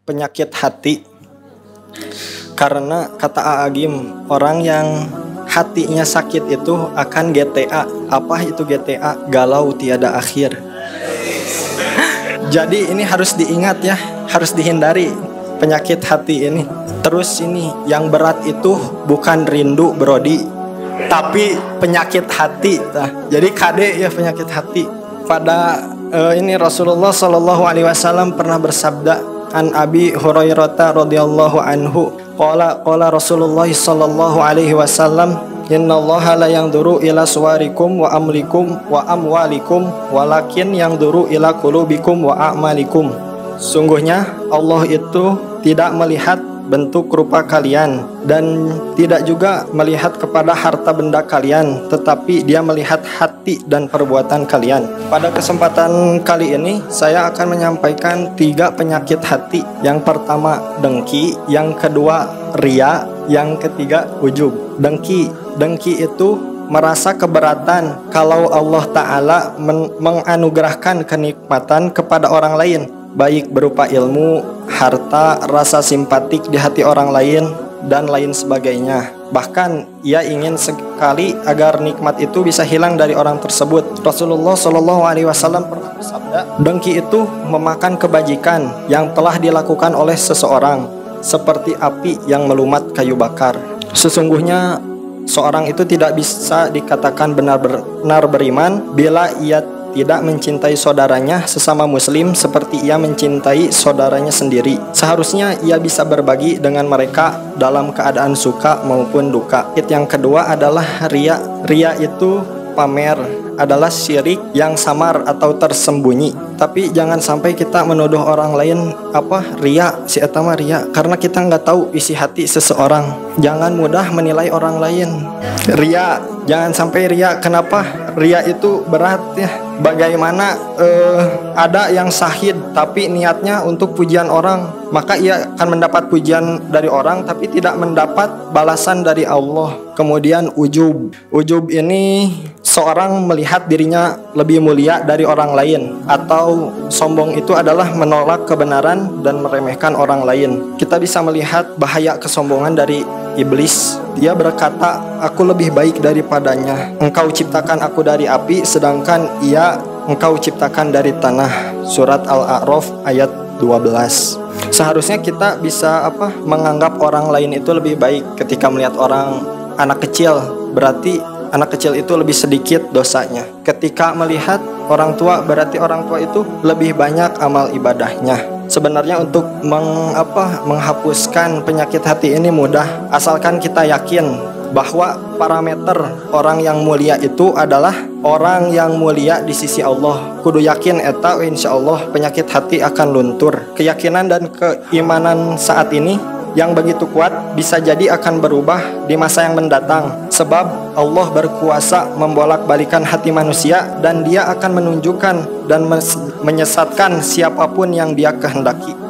penyakit hati. Karena kata Aagim, orang yang hatinya sakit itu akan GTA. Apa itu GTA? Galau tiada akhir. Jadi ini harus diingat ya, harus dihindari penyakit hati ini. Terus ini yang berat itu bukan rindu Brodi, tapi penyakit hati. Nah, jadi KD ya penyakit hati. Pada ini Rasulullah Shallallahu Alaihi Wasallam pernah bersabda, an Abi Hurairah radhiyallahu anhu, qala Rasulullah Shallallahu Alaihi Wasallam, innallaha la yanzuru ila suwarikum wa amlikum wa amwalikum walakin yanzuru ila qulubikum wa a'malikum. Sungguhnya Allah itu tidak melihat bentuk rupa kalian dan tidak juga melihat kepada harta benda kalian, tetapi Dia melihat hati dan perbuatan kalian. Pada kesempatan kali ini saya akan menyampaikan 3 penyakit hati. Yang pertama dengki, yang kedua ria, yang ketiga ujub. Dengki itu merasa keberatan kalau Allah Ta'ala menganugerahkan kenikmatan kepada orang lain, baik berupa ilmu, harta, rasa simpatik di hati orang lain, dan lain sebagainya. Bahkan ia ingin sekali agar nikmat itu bisa hilang dari orang tersebut. Rasulullah Shallallahu Alaihi Wasallam pernah bersabda, dengki itu memakan kebajikan yang telah dilakukan oleh seseorang, seperti api yang melumat kayu bakar. Sesungguhnya seorang itu tidak bisa dikatakan benar-benar beriman bila ia tidak mencintai saudaranya sesama muslim seperti ia mencintai saudaranya sendiri. Seharusnya ia bisa berbagi dengan mereka dalam keadaan suka maupun duka. Yang kedua adalah ria. Ria itu pamer, adalah syirik yang samar atau tersembunyi. Tapi jangan sampai kita menuduh orang lain ria, si eta mah ria, karena kita nggak tahu isi hati seseorang. Jangan mudah menilai orang lain. Ria, jangan sampai ria. Kenapa? Ria itu berat ya. Bagaimana ada yang syahid tapi niatnya untuk pujian orang, maka ia akan mendapat pujian dari orang tapi tidak mendapat balasan dari Allah. Kemudian ujub. Ujub ini seorang melihat dirinya lebih mulia dari orang lain, atau sombong itu adalah menolak kebenaran dan meremehkan orang lain. Kita bisa melihat bahaya kesombongan dari iblis. Dia berkata, aku lebih baik daripadanya. Engkau ciptakan aku dari api, sedangkan engkau ciptakan dari tanah. Surat Al-A'raf ayat 12. Seharusnya kita bisa menganggap orang lain itu lebih baik ketika melihat anak kecil. Berarti anak kecil itu lebih sedikit dosanya. Ketika melihat orang tua, berarti orang tua itu lebih banyak amal ibadahnya. Sebenarnya untuk menghapuskan penyakit hati ini mudah, asalkan kita yakin bahwa parameter orang yang mulia itu adalah orang yang mulia di sisi Allah. Kudu yakin eta insya Allah penyakit hati akan luntur. Keyakinan dan keimanan saat ini yang begitu kuat bisa jadi akan berubah di masa yang mendatang, sebab Allah berkuasa membolak-balikan hati manusia dan Dia akan menunjukkan dan menyesatkan siapapun yang Dia kehendaki.